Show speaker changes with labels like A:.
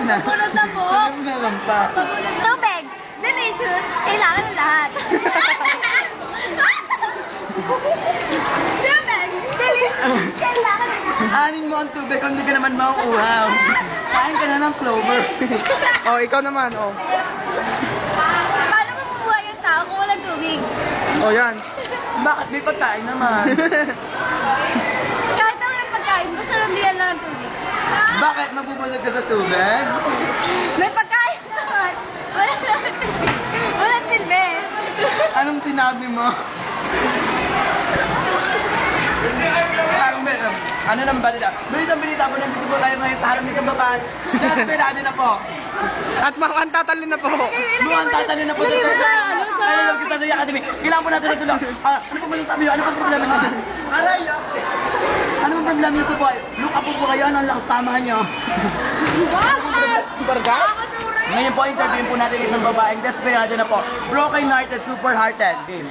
A: na.
B: Mabunod na po.
A: Sabi mo na lang pa.
B: Mabunod. Tubig. Delicious. Kailangan ng lahat. Tubig. Delicious. Kailangan ng lahat.
A: Anin mo ang tubig kung hindi ka naman mauuhaw. Kain ka na ng clover.
C: Oh, ikaw naman, oh.
B: Paano mabubuhay ang tao kung walang tubig?
C: Oh, yan.
A: Bakit may pagkain naman?
B: Kahit na walang pagkain, basta nandiyan lang ang tubig.
A: Bakit mabubulog ka sa tubig?
B: May pagkain naman. Wala naman. Walang silbi.
A: Anong sinabi mo? Parang ano nang balita? Balita po, nandito po tayo ngayon sa harap ng isang babae. Desperado na po.
C: At mukhang tatalon na po.
A: Mukhang tatalon na po
B: Ilagay mo
A: dito
B: sa ano, sa...
A: Ano lang kita sa Academy. Kailangan po natin ito lang. Ano po masasabi nyo? Ano po problema nyo? Aray! Ano po problema nyo po? Look up po kayo. Ano ang lakas tamahan nyo?
C: Bargas?
A: Ngayon po, interviewin po natin isang babaeng desperado na po. Broken hearted, super hearted. Game.